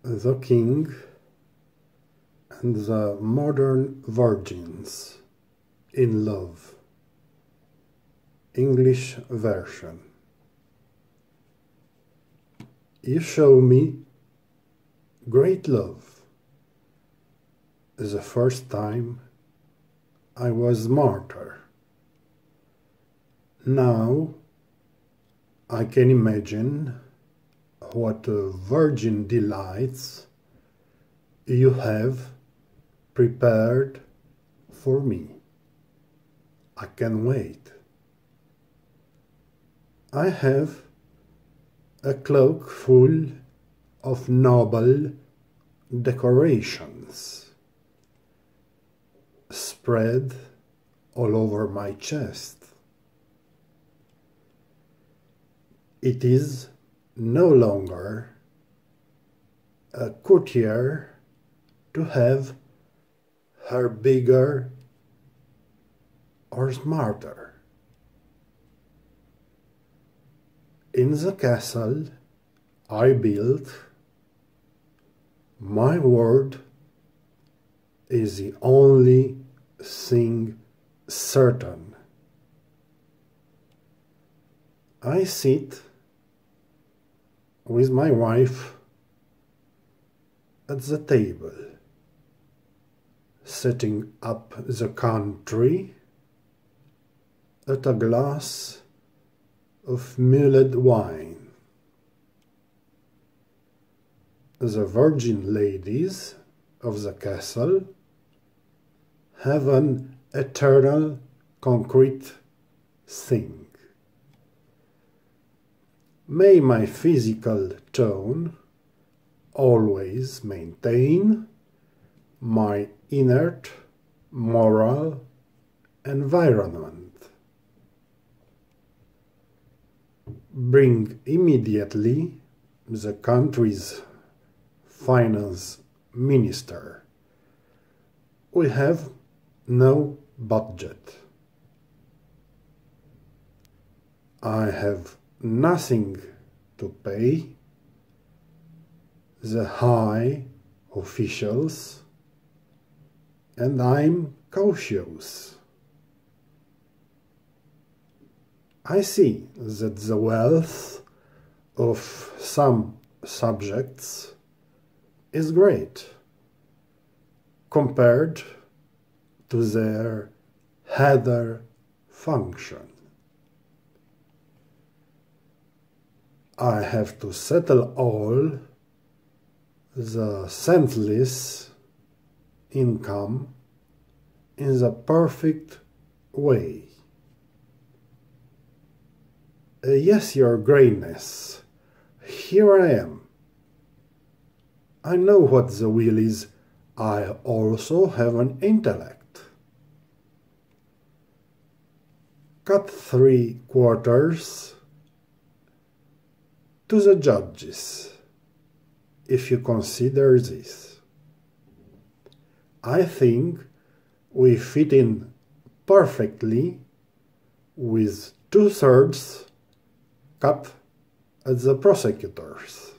The King and the Modern Virgins, Inlove, English version. You show me great love. The first time I was martyr. Now I can imagine what virgin delights you have prepared for me. I can wait. I have a cloak full of noble decorations spread all over my chest. It is no longer a courtier to have her bigger or smarter. In the castle I built, my word is the only thing certain. I sit with my wife at the table, setting up the country at a glass of mulled wine. The virgin ladies of the castle have an eternal concrete thing. May my physical tone always maintain my inert moral environment. Bring immediately the country's finance minister. We have no budget. I have nothing to pay the high officials, and I'm cautious. I see that the wealth of some subjects is great compared to their header function. I have to settle all the senseless income in the perfect way. Yes, Your Greatness, here I am. I know what the will is. I also have an intellect. Cut 3/4 to the judges, if you consider this. I think we fit in perfectly with 2/3 cut at the prosecutors.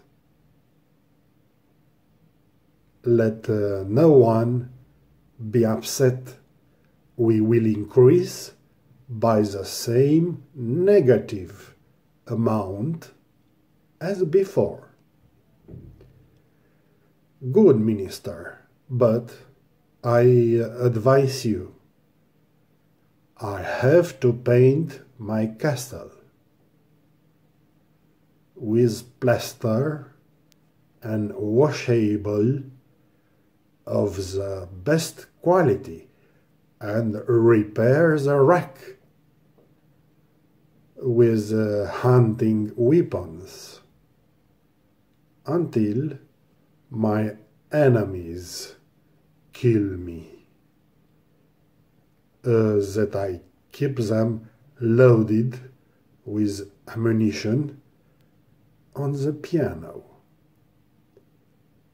Let no one be upset. We will increase by the same negative amount as before. Good, Minister, but I advise you. I have to paint my castle with plaster and washable of the best quality and repair the wreck with hunting weapons until my enemies kill me, that I keep them loaded with ammunition on the piano.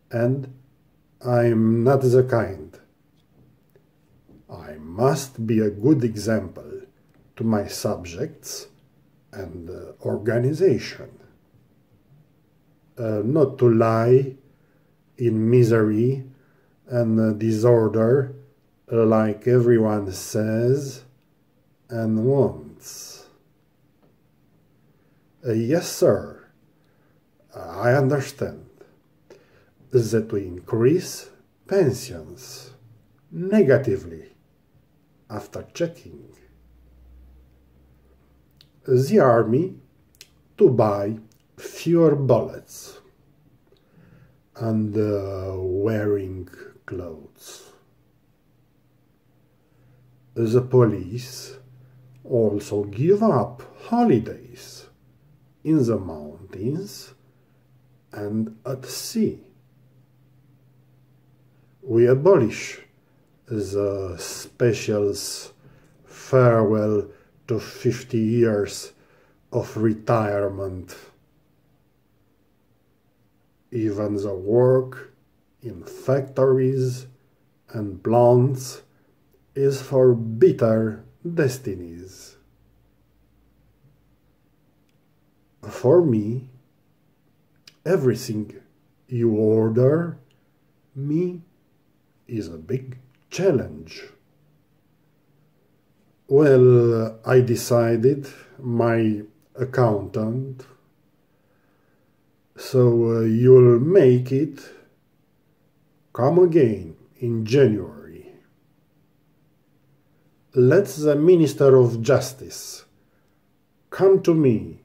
And I'm not the kind. I must be a good example to my subjects and organization. Not to lie in misery and disorder, like everyone says and wants. Yes, sir, I understand that we increase pensions negatively after checking. The army to buy fewer bullets and wearing clothes. The police also give up holidays in the mountains and at sea. We abolish the specials farewell to 50 years of retirement. Even the work in factories and plants is for bitter destinies. For me, everything you order me is a big challenge. Well, I decided, my accountant, so you'll make it. Come again in January. Let the Minister of Justice come to me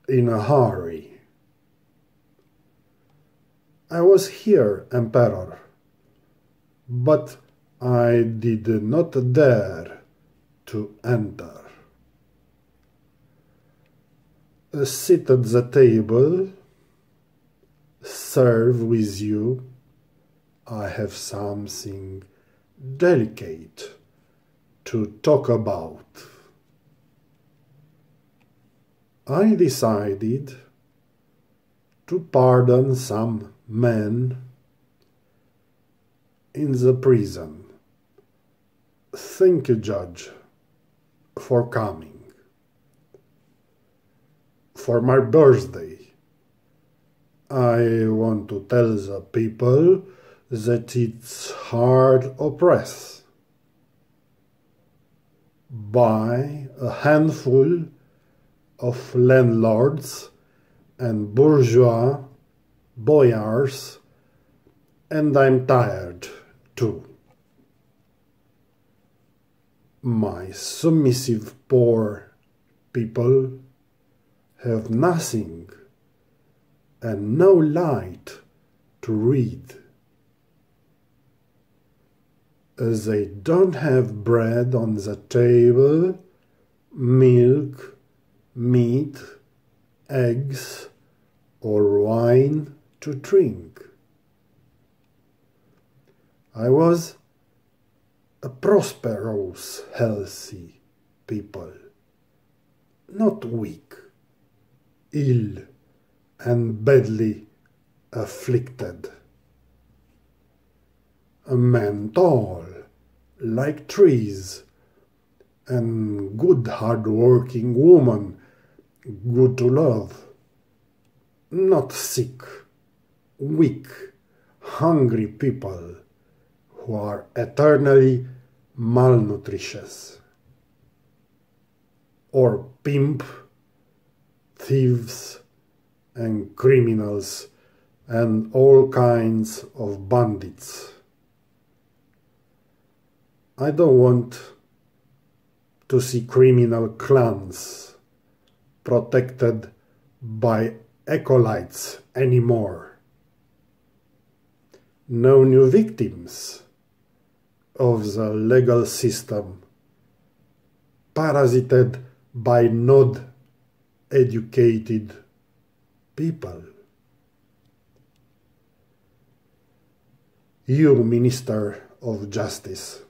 in a hurry. I was here, Emperor, but I did not dare to enter. Sit at the table, serve with you. I have something delicate to talk about. I decided to pardon some men in the prison. Thank you, Judge, for coming. For my birthday, I want to tell the people that it's hard oppressed by a handful of landlords and bourgeois boyars, and I'm tired too. My submissive poor people have nothing and no light to read. They don't have bread on the table, milk, meat, eggs, or wine to drink. I was a prosperous, healthy people, not weak, ill, and badly afflicted. A man tall, like trees, and good hard-working woman, good to love. Not sick, weak, hungry people who are eternally malnutritious. Or pimp, thieves, and criminals, and all kinds of bandits. I don't want to see criminal clans protected by acolytes anymore. No new victims of the legal system, parasited by not educated people. You, Minister of Justice,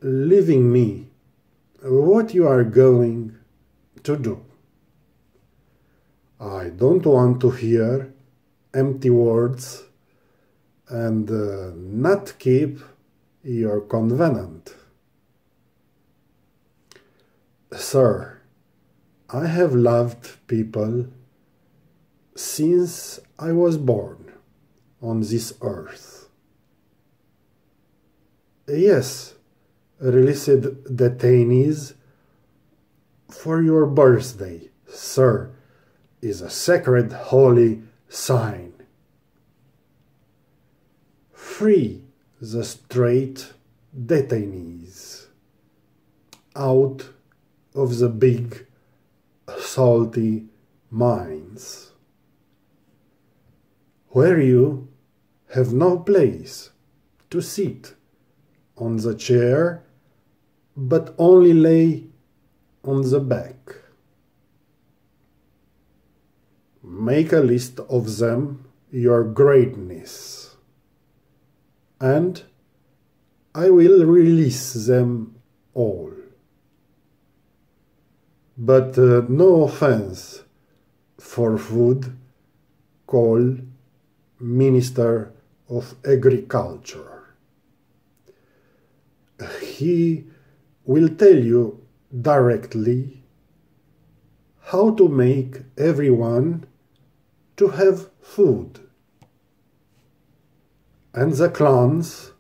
leaving me what you are going to do. I don't want to hear empty words and not keep your covenant. Sir, I have loved people since I was born, on this earth. Yes, released detainees, for your birthday, sir, is a sacred holy sign. Free the straight detainees out of the big salty mines, where you have no place to sit on the chair, but only lay on the back. Make a list of them, your greatness, and I will release them all. But no offense for food, call Minister of Agriculture. He will tell you directly how to make everyone to have food. And the clans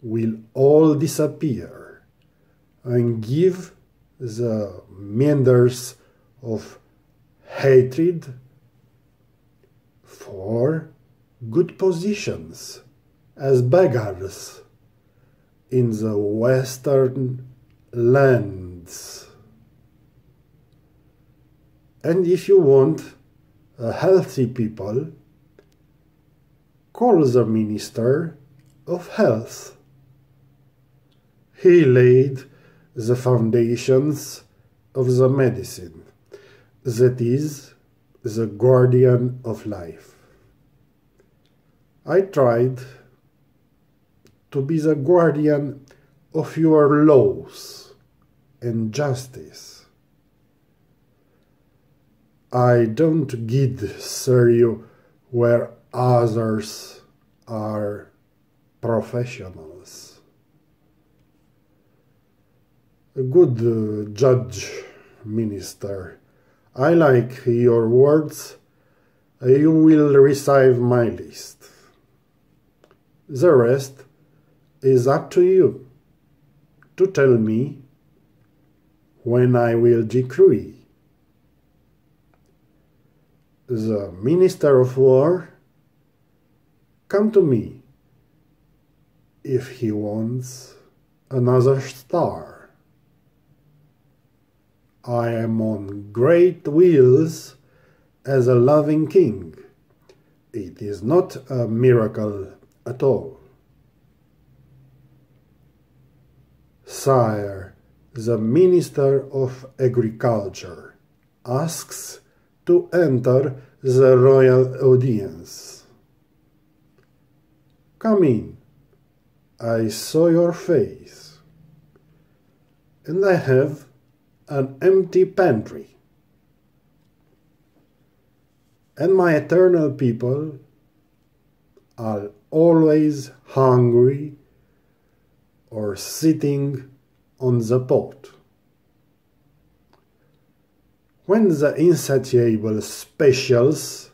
will all disappear and give the meanders of hatred for good positions as beggars in the western lands. And if you want a healthy people, call the Minister of Health. He laid the foundations of the medicine, that is, the guardian of life. I tried to be the guardian of your laws and justice. I don't guide you where others are professionals. A good judge, Minister. I like your words. You will receive my list. The rest is up to you to tell me when I will decree. The Minister of War, come to me if he wants another star. I am on great wheels as a loving king. It is not a miracle at all. Sire, the Minister of Agriculture asks to enter the royal audience. Come in. I saw your face. And I have an empty pantry. And my eternal people are always hungry or sitting on the pot. When the insatiable specials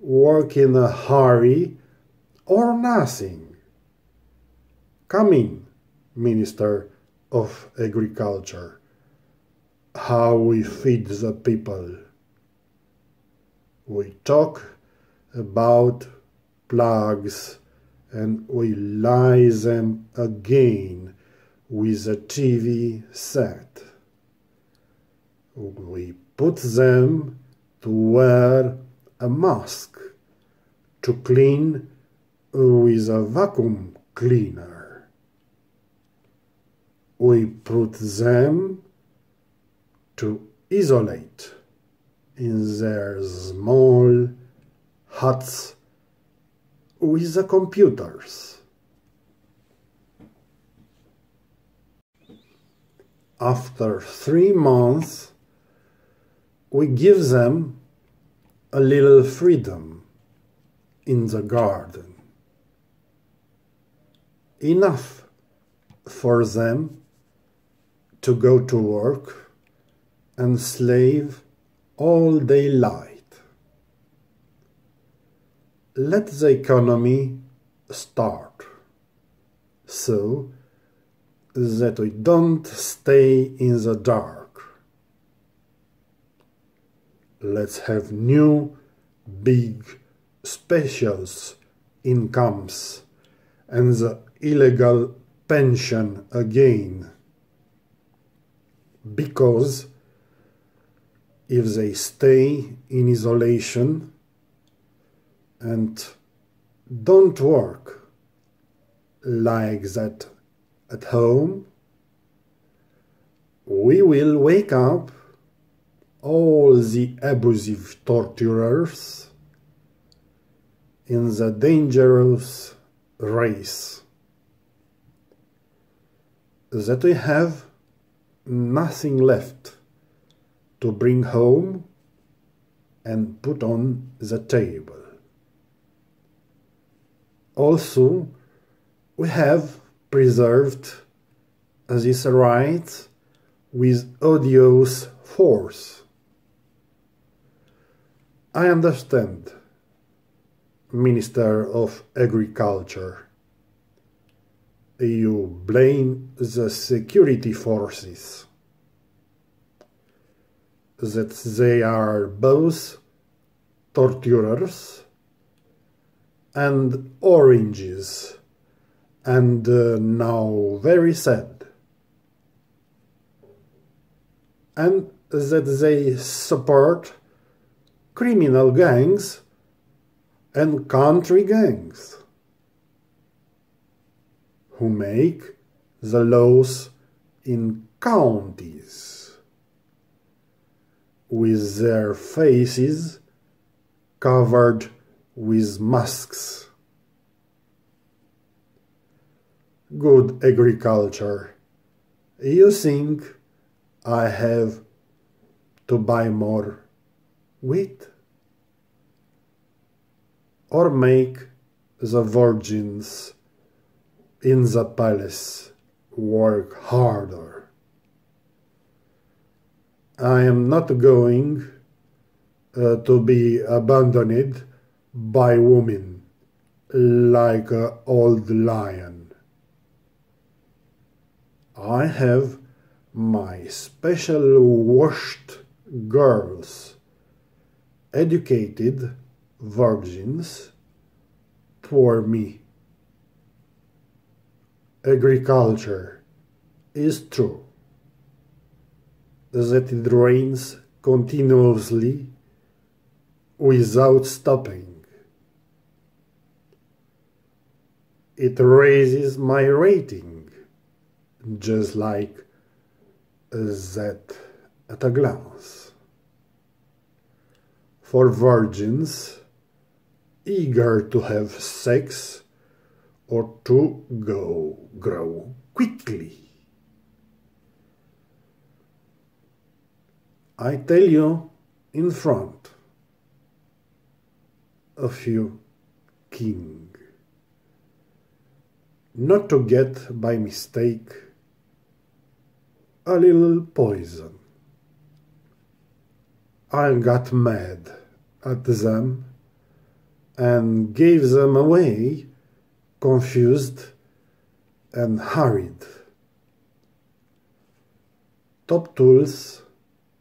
work in a hurry or nothing. Come in, Minister of Agriculture. How we feed the people. We talk about plagues and we lie them again with a TV set. We put them to wear a mask, to clean with a vacuum cleaner. We put them to isolate in their small huts with the computers. After 3 months, we give them a little freedom in the garden. Enough for them to go to work and slave all daylight. let the economy start, so that we don't stay in the dark. Let's have new, big, spacious incomes and the illegal pension again. Because if they stay in isolation and don't work like that at home, we will wake up all the abusive torturers in the dangerous race that we have nothing left to bring home and put on the table. Also, we have preserved this right with odious force. I understand, Minister of Agriculture. You blame the security forces, that they are both torturers and oranges, and now very sad, and that they support criminal gangs and country gangs who make the laws in counties with their faces covered with masks. Good agriculture, you think I have to buy more wheat? Or make the virgins in the palace work harder? I am not going to be abandoned by women like an old lion. I have my special washed girls, educated virgins, for me. Agriculture is true, that it rains continuously without stopping. It raises my rating, just like that at a glance. For virgins eager to have sex or to grow quickly. I tell you in front of you, king, not to get by mistake a little poison. I got mad at them and gave them away, confused and hurried. Top tools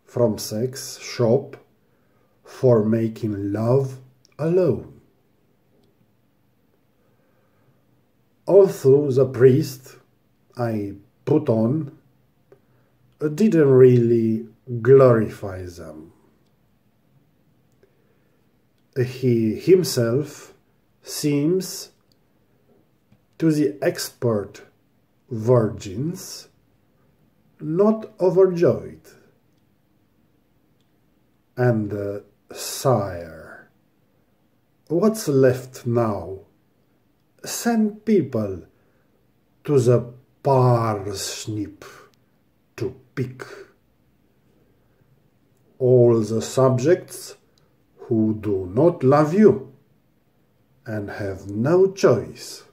from sex shop for making love alone. Also, the priest I put on didn't really glorify them. He himself seems to the expert virgins not overjoyed. And sire, what's left now? Send people to the parsnip to pick. All the subjects who do not love you and have no choice.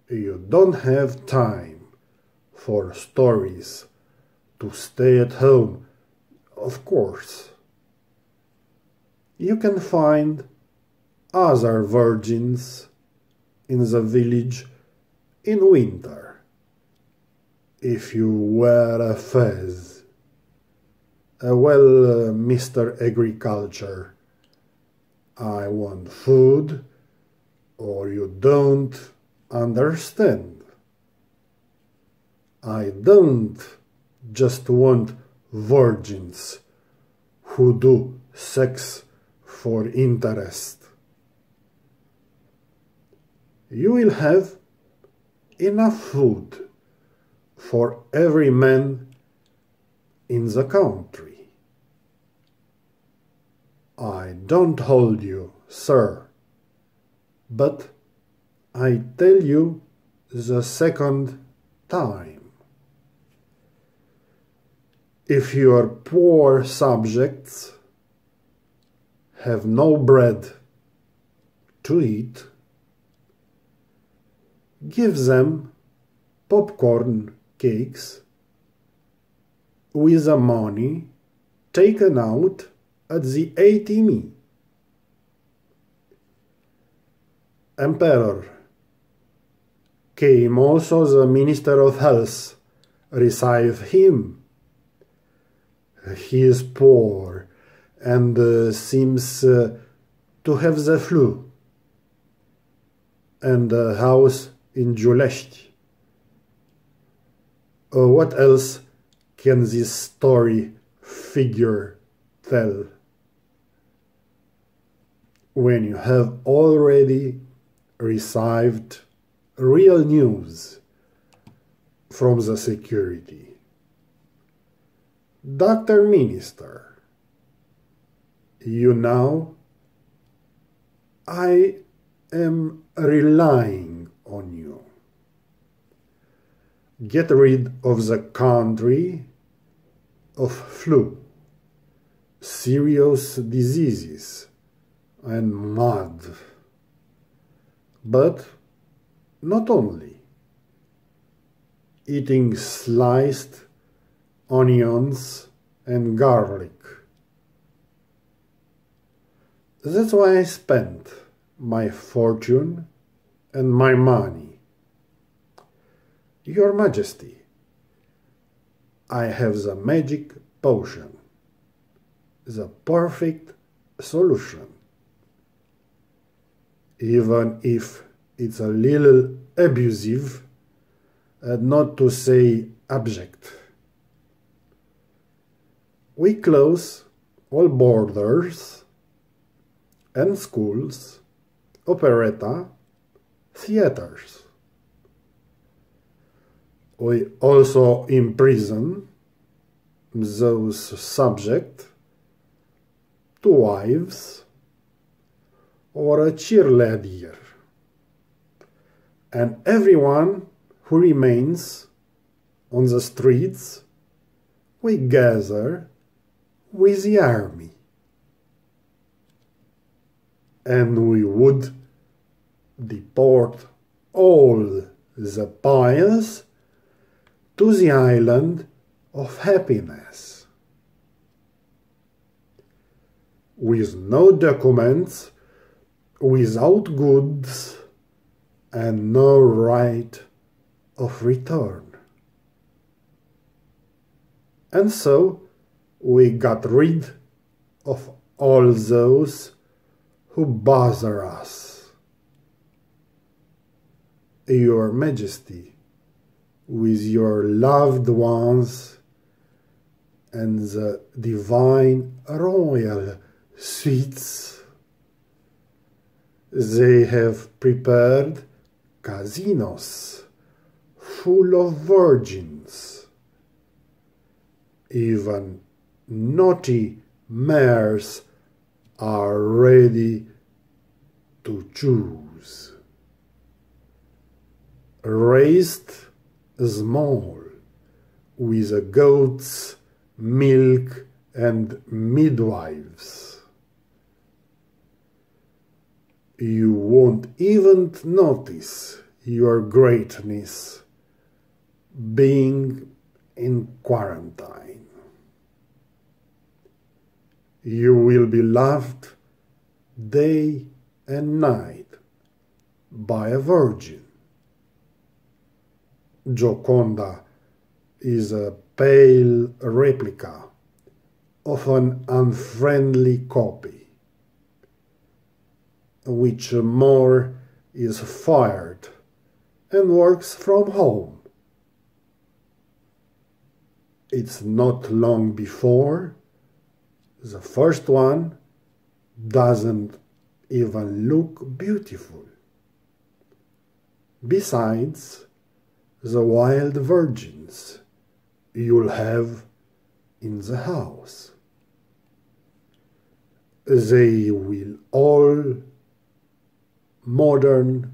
You don't have time for stories to stay at home, of course. You can find other virgins in the village in winter. If you wear a fez, well, Mr. Agriculture, I want food, or you don't understand. I don't just want virgins who do sex for interest. You will have enough food for every man in the country. I don't hold you, sir, but I tell you the second time. If your poor subjects have no bread to eat, give them popcorn cakes with the money taken out at the ATM. Emperor, came also the Minister of Health. Receive him. He is poor and seems to have the flu and a house in Giulești. What else can this story figure tell? When you have already received real news from the security. Dr. Minister, you know, I am relying on you. Get rid of the country of flu, serious diseases, and mud. But not only. Eating sliced onions and garlic. That's why I spent my fortune and my money. Your Majesty, I have the magic potion, the perfect solution. Even if it's a little abusive, not to say abject. We close all borders and schools, operetta, theaters. We also imprison those subject to wives or a cheerleader, and everyone who remains on the streets we gather with the army, and we would deport all the pious to the island of happiness, with no documents, without goods, and no right of return. And so we got rid of all those who bother us. Your Majesty, with your loved ones and the divine royal suites, they have prepared casinos full of virgins. Even naughty mares are ready to choose. Raised small, with goats, milk, and midwives. You won't even notice your greatness being in quarantine. You will be loved day and night by a virgin. Gioconda is a pale replica of an unfriendly copy, which more is fired and works from home. It's not long before the first one doesn't even look beautiful. Besides the wild virgins you'll have in the house, they will all modern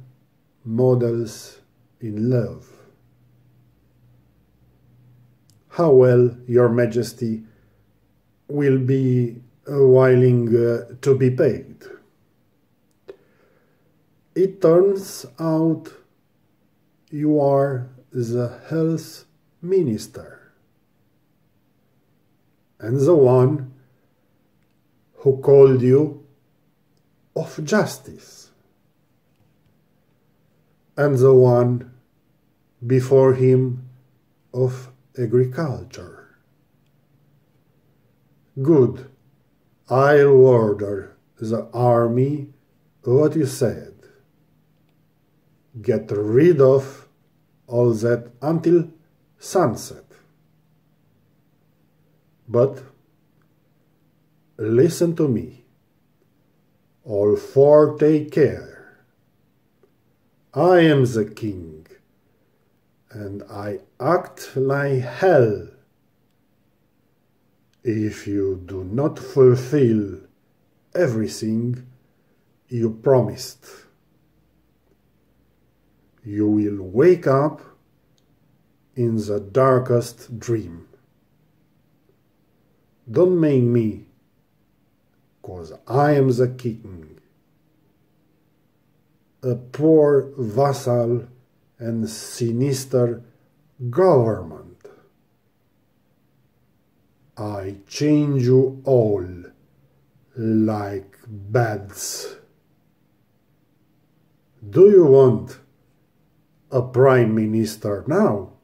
models in love. How well your Majesty will be willing to be paid. It turns out you are the health minister, and the one who called you of justice, and the one before him of agriculture. Good, I'll order the army what you said. Get rid of all that until sunset. But listen to me. All four take care. I am the king, and I act like hell if you do not fulfill everything you promised. You will wake up in the darkest dream. Don't make me, 'cause I am the king, a poor vassal and sinister government. I change you all like beds. Do you want a prime minister now?